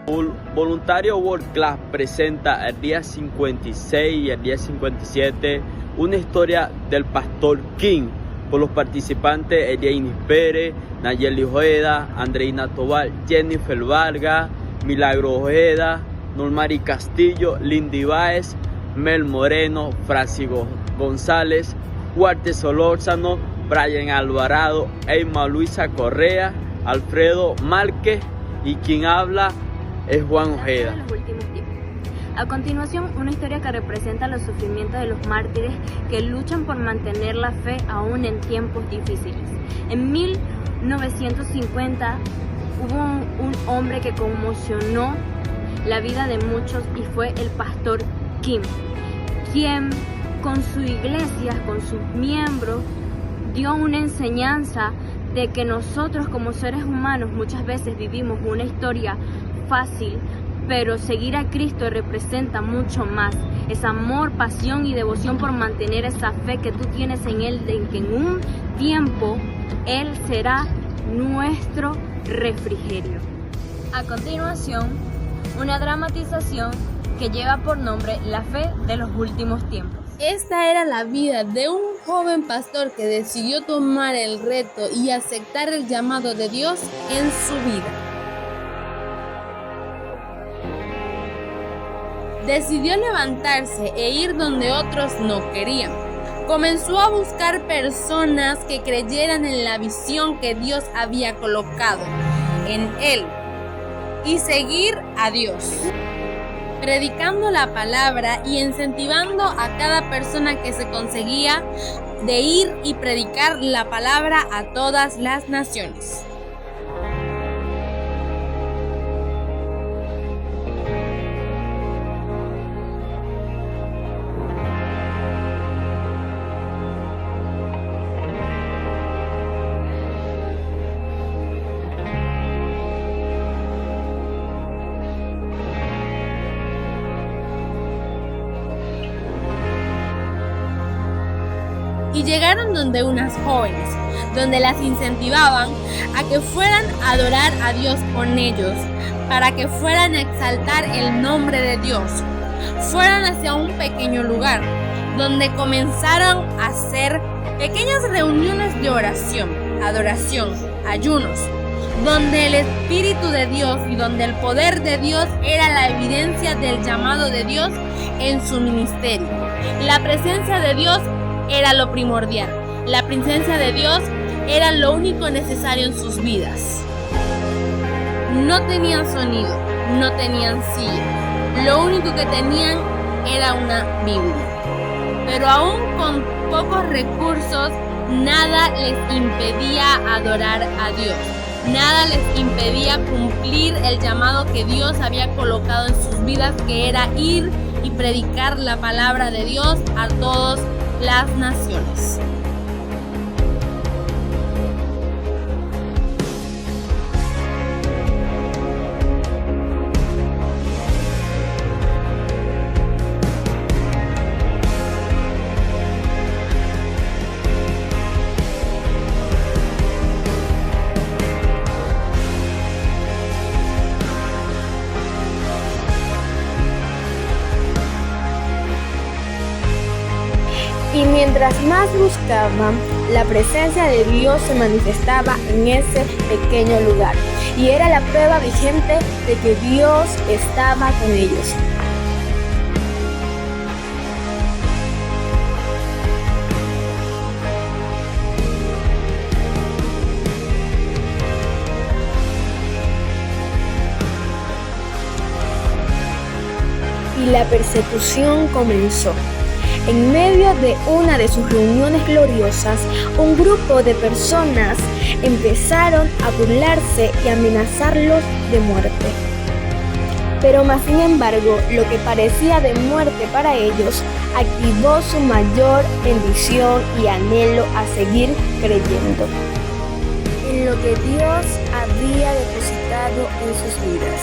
Voluntario World Class presenta el día 56 y el día 57 una historia del Pastor King por los participantes Elianis Pérez, Nayeli Ojeda, Andreina Tobar, Jennifer Vargas, Milagro Ojeda, Normari Castillo, Lindy Báez, Mel Moreno, Francisco González, Walter Solórzano, Brian Alvarado, Emma Luisa Correa, Alfredo Márquez y quien habla es Juan Ojeda. A continuación, una historia que representa los sufrimientos de los mártires que luchan por mantener la fe aún en tiempos difíciles. En 1950 hubo un hombre que conmocionó la vida de muchos y fue el Pastor King, quien con su iglesia, con sus miembros, dio una enseñanza de que nosotros como seres humanos muchas veces vivimos una historia fácil, pero seguir a Cristo representa mucho más. Es amor, pasión y devoción por mantener esa fe que tú tienes en Él, de que en un tiempo Él será nuestro refrigerio. A continuación, una dramatización que lleva por nombre La fe de los últimos tiempos. Esta era la vida de un joven pastor que decidió tomar el reto y aceptar el llamado de Dios en su vida. Decidió levantarse e ir donde otros no querían. Comenzó a buscar personas que creyeran en la visión que Dios había colocado en él y seguir a Dios, predicando la palabra y incentivando a cada persona que se conseguía de ir y predicar la palabra a todas las naciones. Y llegaron donde unas jóvenes, donde las incentivaban a que fueran a adorar a Dios con ellos, para que fueran a exaltar el nombre de Dios. Fueron hacia un pequeño lugar, donde comenzaron a hacer pequeñas reuniones de oración, adoración, ayunos, donde el Espíritu de Dios y donde el poder de Dios era la evidencia del llamado de Dios en su ministerio. La presencia de Dios era lo primordial. La presencia de Dios era lo único necesario en sus vidas. No tenían sonido, no tenían silla. Lo único que tenían era una Biblia. Pero aún con pocos recursos, nada les impedía adorar a Dios. Nada les impedía cumplir el llamado que Dios había colocado en sus vidas, que era ir y predicar la palabra de Dios a todas las naciones. Y mientras más buscaban, la presencia de Dios se manifestaba en ese pequeño lugar. Y era la prueba vigente de que Dios estaba con ellos. Y la persecución comenzó. En medio de una de sus reuniones gloriosas, un grupo de personas empezaron a burlarse y amenazarlos de muerte. Pero más sin embargo, lo que parecía de muerte para ellos activó su mayor bendición y anhelo a seguir creyendo en lo que Dios había depositado en sus vidas.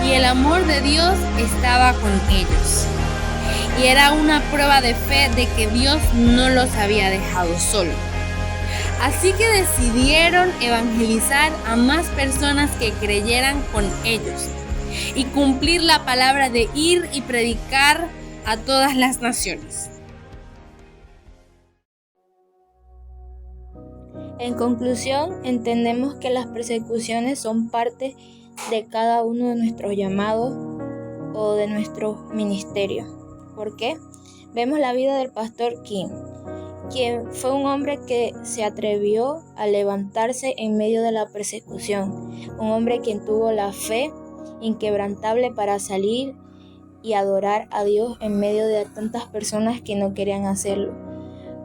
Y el amor de Dios estaba con ellos. Y era una prueba de fe de que Dios no los había dejado solos. Así que decidieron evangelizar a más personas que creyeran con ellos y cumplir la palabra de ir y predicar a todas las naciones. En conclusión, entendemos que las persecuciones son parte de cada uno de nuestros llamados o de nuestro ministerio. ¿Por qué? Vemos la vida del pastor Kim, quien fue un hombre que se atrevió a levantarse en medio de la persecución, un hombre quien tuvo la fe inquebrantable para salir y adorar a Dios en medio de tantas personas que no querían hacerlo,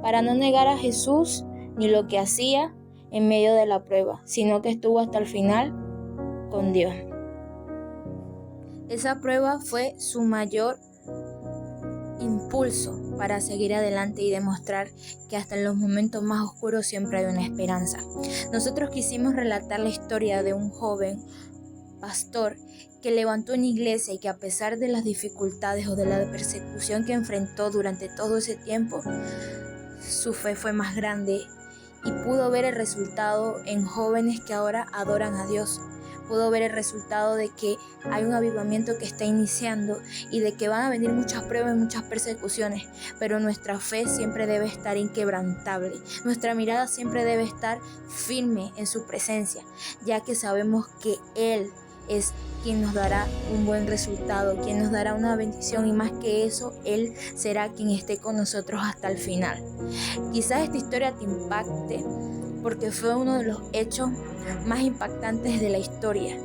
para no negar a Jesús ni lo que hacía en medio de la prueba, sino que estuvo hasta el final con Dios. Esa prueba fue su mayor impulso para seguir adelante y demostrar que hasta en los momentos más oscuros siempre hay una esperanza. Nosotros quisimos relatar la historia de un joven pastor que levantó una iglesia y que a pesar de las dificultades o de la persecución que enfrentó durante todo ese tiempo, su fe fue más grande y pudo ver el resultado en jóvenes que ahora adoran a Dios. Pudo ver el resultado de que hay un avivamiento que está iniciando y de que van a venir muchas pruebas y muchas persecuciones, pero nuestra fe siempre debe estar inquebrantable. Nuestra mirada siempre debe estar firme en su presencia, ya que sabemos que Él es quien nos dará un buen resultado, quien nos dará una bendición, y más que eso, Él será quien esté con nosotros hasta el final. Quizás esta historia te impacte porque fue uno de los hechos más impactantes de la historia,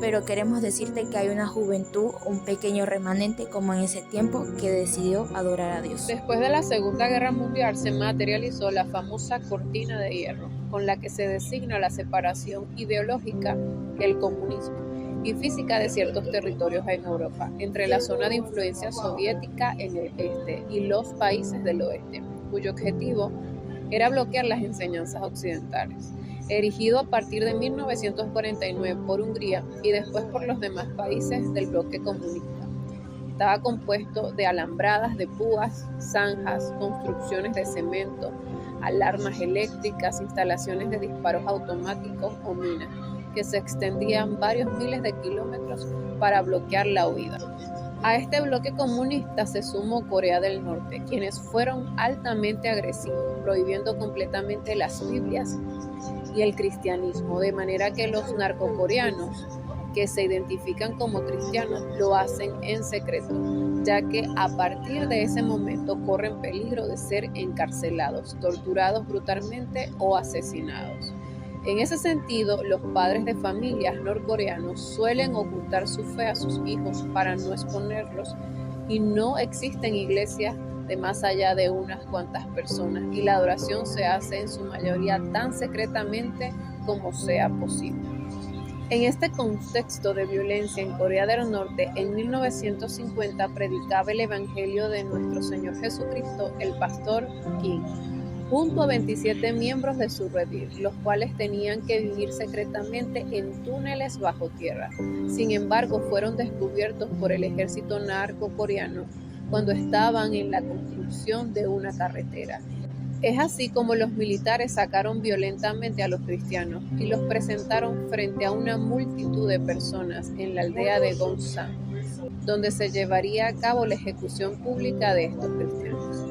pero queremos decirte que hay una juventud, un pequeño remanente como en ese tiempo, que decidió adorar a Dios. Después de la Segunda Guerra Mundial se materializó la famosa cortina de hierro, con la que se designa la separación ideológica, el comunismo y física de ciertos territorios en Europa, entre la zona de influencia soviética en el este y los países del oeste, cuyo objetivo era bloquear las enseñanzas occidentales. Erigido a partir de 1949 por Hungría y después por los demás países del bloque comunista. Estaba compuesto de alambradas de púas, zanjas, construcciones de cemento, alarmas eléctricas, instalaciones de disparos automáticos o minas, que se extendían varios miles de kilómetros para bloquear la huida. A este bloque comunista se sumó Corea del Norte, quienes fueron altamente agresivos, prohibiendo completamente las Biblias y el cristianismo, de manera que los narcocoreanos, que se identifican como cristianos, lo hacen en secreto, ya que a partir de ese momento corren peligro de ser encarcelados, torturados brutalmente o asesinados. En ese sentido, los padres de familias norcoreanos suelen ocultar su fe a sus hijos para no exponerlos, y no existen iglesias de más allá de unas cuantas personas, y la adoración se hace en su mayoría tan secretamente como sea posible. En este contexto de violencia en Corea del Norte, en 1950 predicaba el Evangelio de nuestro Señor Jesucristo el pastor Kim, junto a 27 miembros de su redil, los cuales tenían que vivir secretamente en túneles bajo tierra. Sin embargo, fueron descubiertos por el ejército narcocoreano cuando estaban en la construcción de una carretera. Es así como los militares sacaron violentamente a los cristianos y los presentaron frente a una multitud de personas en la aldea de Gongsan, donde se llevaría a cabo la ejecución pública de estos cristianos.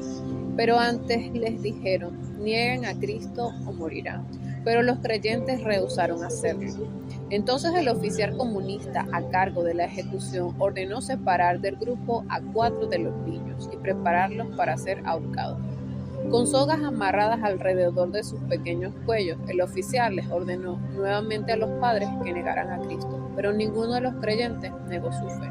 Pero antes les dijeron: nieguen a Cristo o morirán. Pero los creyentes rehusaron hacerlo. Entonces el oficial comunista a cargo de la ejecución ordenó separar del grupo a 4 de los niños y prepararlos para ser ahorcados. Con sogas amarradas alrededor de sus pequeños cuellos, el oficial les ordenó nuevamente a los padres que negaran a Cristo, pero ninguno de los creyentes negó su fe.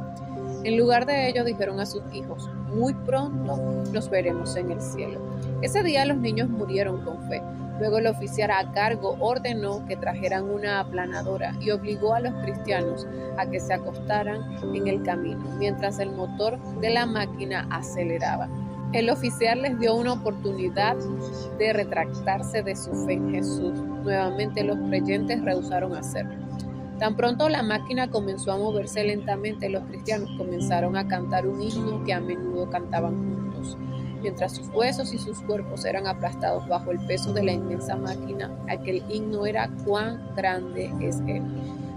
En lugar de ello, dijeron a sus hijos: muy pronto los veremos en el cielo. Ese día los niños murieron con fe. Luego el oficial a cargo ordenó que trajeran una aplanadora y obligó a los cristianos a que se acostaran en el camino, mientras el motor de la máquina aceleraba. El oficial les dio una oportunidad de retractarse de su fe en Jesús. Nuevamente los creyentes rehusaron hacerlo. Tan pronto la máquina comenzó a moverse lentamente, los cristianos comenzaron a cantar un himno que a menudo cantaban juntos. Mientras sus huesos y sus cuerpos eran aplastados bajo el peso de la inmensa máquina, aquel himno era "Cuán grande es Él".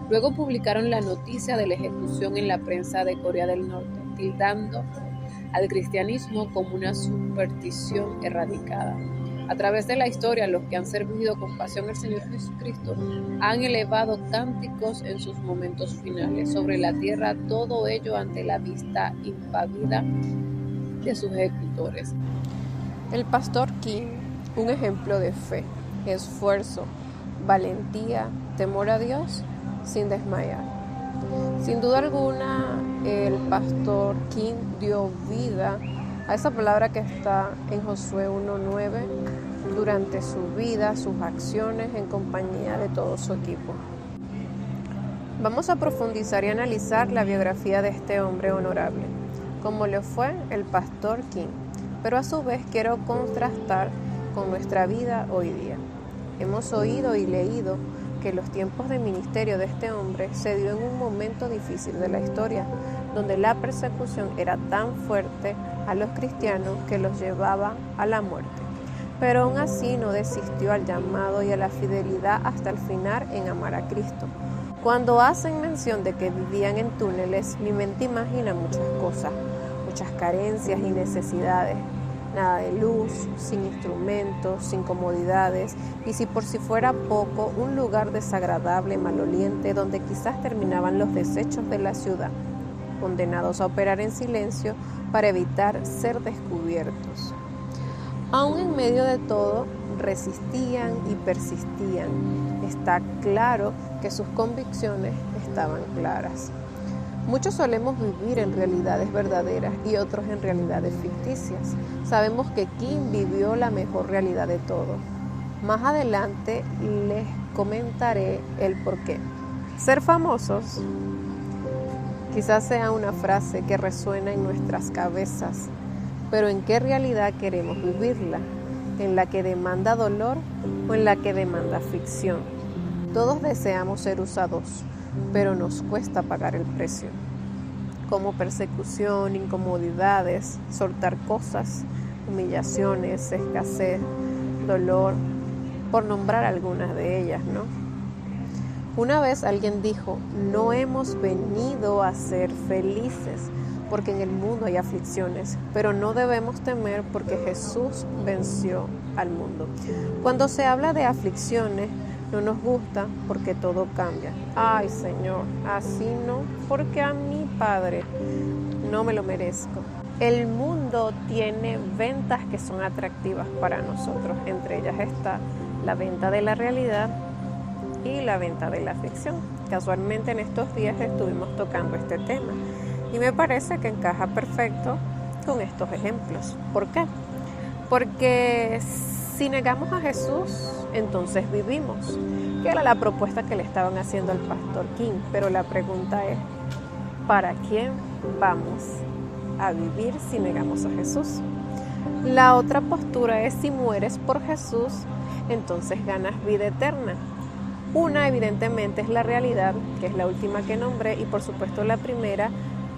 Luego publicaron la noticia de la ejecución en la prensa de Corea del Norte, tildando al cristianismo como una superstición erradicada. A través de la historia, los que han servido con pasión al Señor Jesucristo han elevado cánticos en sus momentos finales sobre la tierra, todo ello ante la vista impávida de sus ejecutores. El pastor King, un ejemplo de fe, esfuerzo, valentía, temor a Dios, sin desmayar. Sin duda alguna, el pastor King dio vida a esa palabra que está en Josué 1:9 durante su vida, sus acciones en compañía de todo su equipo. Vamos a profundizar y analizar la biografía de este hombre honorable, como lo fue el pastor King, pero a su vez quiero contrastar con nuestra vida hoy día. Hemos oído y leído que los tiempos de ministerio de este hombre se dio en un momento difícil de la historia, donde la persecución era tan fuerte a los cristianos que los llevaba a la muerte. Pero aún así no desistió al llamado y a la fidelidad hasta el final en amar a Cristo. Cuando hacen mención de que vivían en túneles, mi mente imagina muchas cosas, muchas carencias y necesidades. Nada de luz, sin instrumentos, sin comodidades, y si por si fuera poco, un lugar desagradable, maloliente, donde quizás terminaban los desechos de la ciudad, condenados a operar en silencio para evitar ser descubiertos. Aún en medio de todo, resistían y persistían. Está claro que sus convicciones estaban claras. Muchos solemos vivir en realidades verdaderas y otros en realidades ficticias. Sabemos que King vivió la mejor realidad de todo. Más adelante les comentaré el porqué. Ser famosos quizás sea una frase que resuena en nuestras cabezas, pero ¿en qué realidad queremos vivirla? ¿En la que demanda dolor o en la que demanda ficción? Todos deseamos ser usados, pero nos cuesta pagar el precio, como persecución, incomodidades, soltar cosas, humillaciones, escasez, dolor, por nombrar algunas de ellas, ¿no? Una vez alguien dijo: no hemos venido a ser felices, porque en el mundo hay aflicciones, pero no debemos temer porque Jesús venció al mundo. Cuando se habla de aflicciones, no nos gusta porque todo cambia. Ay, Señor, así no, porque a mi Padre no me lo merezco. El mundo tiene ventas que son atractivas para nosotros. Entre ellas está la venta de la realidad y la venta de la ficción. Casualmente en estos días estuvimos tocando este tema y me parece que encaja perfecto con estos ejemplos. ¿Por qué? Porque si negamos a Jesús, entonces vivimos, que era la propuesta que le estaban haciendo al pastor King. Pero la pregunta es, ¿para quién vamos a vivir si negamos a Jesús? La otra postura es, si mueres por Jesús, entonces ganas vida eterna. Una, evidentemente, es la realidad, que es la última que nombré, y por supuesto la primera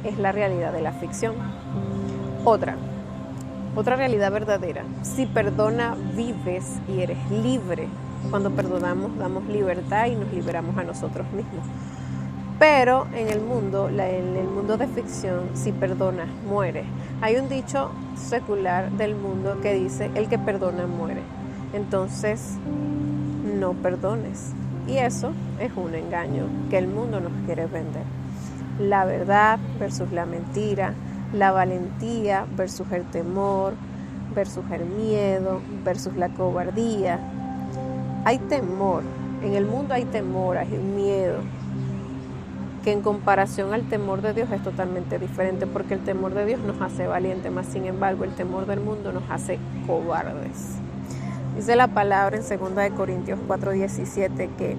es la realidad de la ficción. Otra realidad verdadera: si perdona, vives y eres libre. Cuando perdonamos, damos libertad y nos liberamos a nosotros mismos. Pero en el mundo de ficción, si perdonas, mueres. Hay un dicho secular del mundo que dice: el que perdona muere. Entonces, no perdones. Y eso es un engaño que el mundo nos quiere vender. La verdad versus la mentira, la valentía versus el temor, versus el miedo, versus la cobardía. Hay temor, en el mundo hay temor, hay miedo, que en comparación al temor de Dios es totalmente diferente, porque el temor de Dios nos hace valientes, más sin embargo el temor del mundo nos hace cobardes. Dice la palabra en 2 Corintios 4:17 que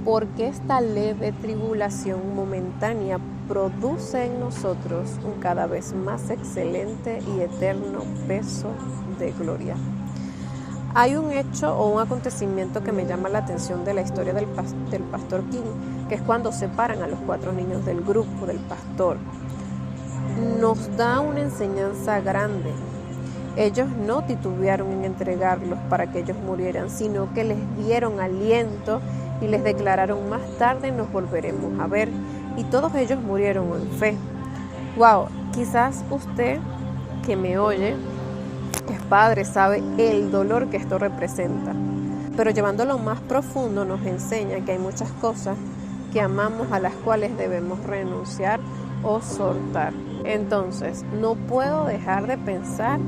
porque esta leve tribulación momentánea produce en nosotros un cada vez más excelente y eterno peso de gloria. Hay un hecho o un acontecimiento que me llama la atención de la historia del pastor King, que es cuando separan a los 4 niños del grupo del pastor. Nos da una enseñanza grande. Ellos no titubearon en entregarlos para que ellos murieran, sino que les dieron aliento y les declararon: más tarde nos volveremos a ver. Y todos ellos murieron en fe. Wow, quizás usted que me oye, que es padre, sabe el dolor que esto representa. Pero llevándolo más profundo nos enseña que hay muchas cosas que amamos a las cuales debemos renunciar o soltar. Entonces, no puedo dejar de pensar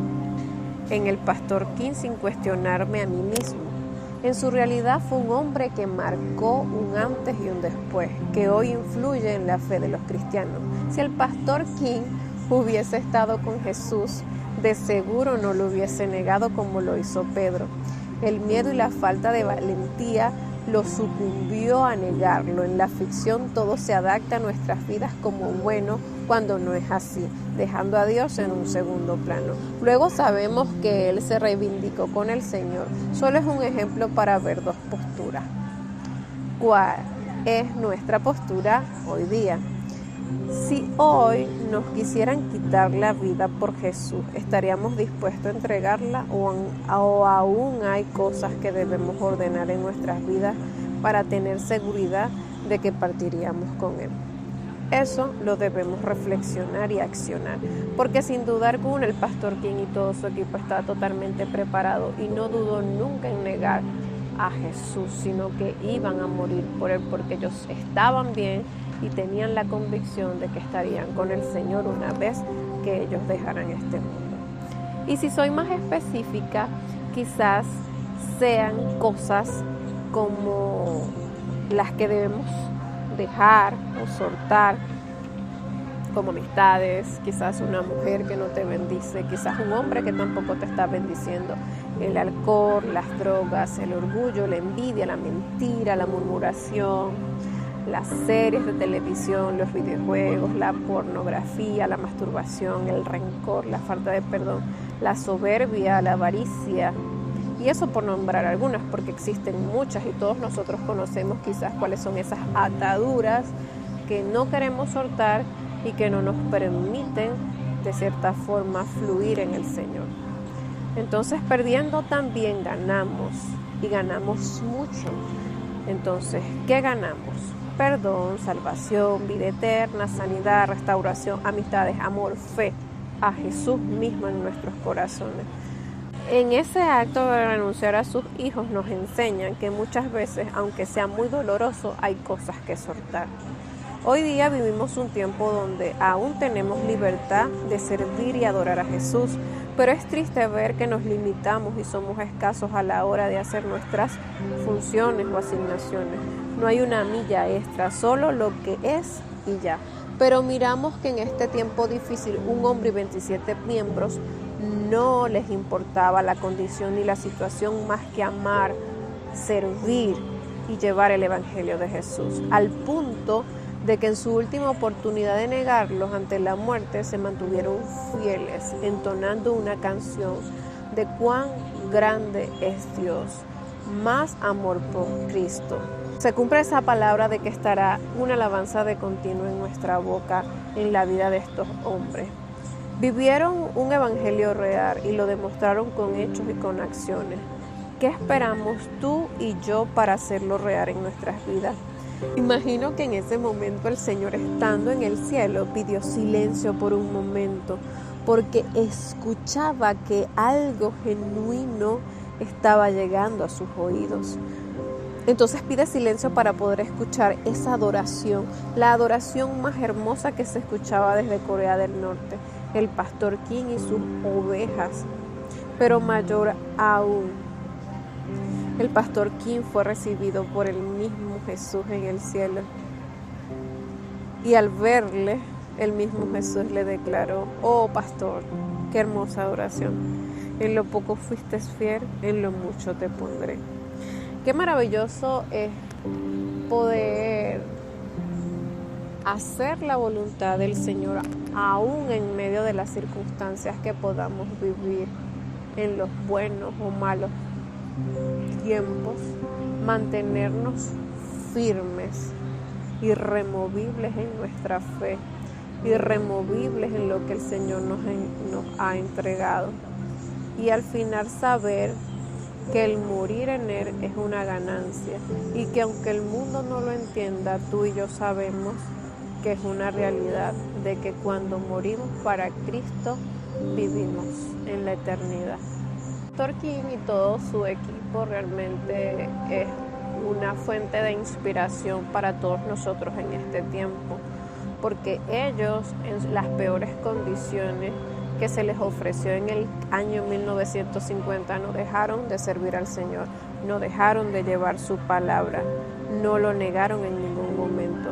en el pastor King sin cuestionarme a mí mismo. En su realidad fue un hombre que marcó un antes y un después, que hoy influye en la fe de los cristianos. Si el pastor King hubiese estado con Jesús, de seguro no lo hubiese negado como lo hizo Pedro. El miedo y la falta de valentía lo sucumbió a negarlo. En la ficción todo se adapta a nuestras vidas como bueno, cuando no es así, dejando a Dios en un segundo plano. Luego sabemos que Él se reivindicó con el Señor. Solo es un ejemplo para ver dos posturas. ¿Cuál es nuestra postura hoy día? Si hoy nos quisieran quitar la vida por Jesús, ¿estaríamos dispuestos a entregarla o aún hay cosas que debemos ordenar en nuestras vidas para tener seguridad de que partiríamos con Él? Eso lo debemos reflexionar y accionar, porque sin duda alguna el pastor King y todo su equipo estaba totalmente preparado y no dudó nunca en negar a Jesús, sino que iban a morir por Él, porque ellos estaban bien y tenían la convicción de que estarían con el Señor una vez que ellos dejaran este mundo. Y si soy más específica, quizás sean cosas como las que debemos dejar o soltar, como amistades, quizás una mujer que no te bendice, quizás un hombre que tampoco te está bendiciendo, el alcohol, las drogas, el orgullo, la envidia, la mentira, la murmuración, las series de televisión, los videojuegos, la pornografía, la masturbación, el rencor, la falta de perdón, la soberbia, la avaricia. Y eso por nombrar algunas, porque existen muchas y todos nosotros conocemos quizás cuáles son esas ataduras que no queremos soltar y que no nos permiten de cierta forma fluir en el Señor. Entonces, perdiendo también ganamos, y ganamos mucho. Entonces, ¿qué ganamos? Perdón, salvación, vida eterna, sanidad, restauración, amistades, amor, fe a Jesús mismo en nuestros corazones. En ese acto de renunciar a sus hijos nos enseñan que muchas veces, aunque sea muy doloroso, hay cosas que soltar. Hoy día vivimos un tiempo donde aún tenemos libertad de servir y adorar a Jesús, pero es triste ver que nos limitamos y somos escasos a la hora de hacer nuestras funciones o asignaciones. No hay una milla extra, solo lo que es y ya. Pero miramos que en este tiempo difícil, un hombre y 27 miembros no les importaba la condición ni la situación más que amar, servir y llevar el Evangelio de Jesús, al punto de que en su última oportunidad de negarlos ante la muerte se mantuvieron fieles, entonando una canción de cuán grande es Dios, más amor por Cristo. Se cumple esa palabra de que estará una alabanza de continuo en nuestra boca en la vida de estos hombres. Vivieron un evangelio real y lo demostraron con hechos y con acciones. ¿Qué esperamos tú y yo para hacerlo real en nuestras vidas? Imagino que en ese momento el Señor, estando en el cielo, pidió silencio por un momento, porque escuchaba que algo genuino estaba llegando a sus oídos. Entonces pide silencio para poder escuchar esa adoración, la adoración más hermosa que se escuchaba desde Corea del Norte, el pastor King y sus ovejas. Pero mayor aún, el pastor King fue recibido por el mismo Jesús en el cielo. Y al verle, el mismo Jesús le declaró: oh pastor, qué hermosa adoración. En lo poco fuiste fiel, en lo mucho te pondré. Qué maravilloso es poder hacer la voluntad del Señor, aún en medio de las circunstancias que podamos vivir, en los buenos o malos tiempos mantenernos firmes, irremovibles en nuestra fe, irremovibles en lo que el Señor nos ha entregado. Y al final saber que el morir en Él es una ganancia y que aunque el mundo no lo entienda, tú y yo sabemos que es una realidad de que cuando morimos para Cristo vivimos en la eternidad. Pastor Kim y todo su equipo realmente es una fuente de inspiración para todos nosotros en este tiempo, porque ellos en las peores condiciones que se les ofreció en el año 1950 no dejaron de servir al Señor, no dejaron de llevar su palabra, no lo negaron en ningún momento.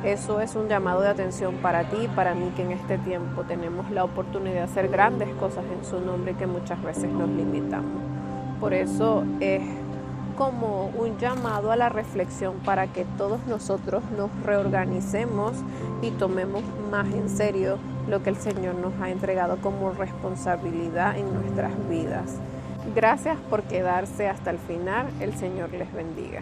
Eso es un llamado de atención para ti y para mí, que en este tiempo tenemos la oportunidad de hacer grandes cosas en su nombre que muchas veces nos limitamos. Por eso es como un llamado a la reflexión para que todos nosotros nos reorganicemos y tomemos más en serio lo que el Señor nos ha entregado como responsabilidad en nuestras vidas. Gracias por quedarse hasta el final. El Señor les bendiga.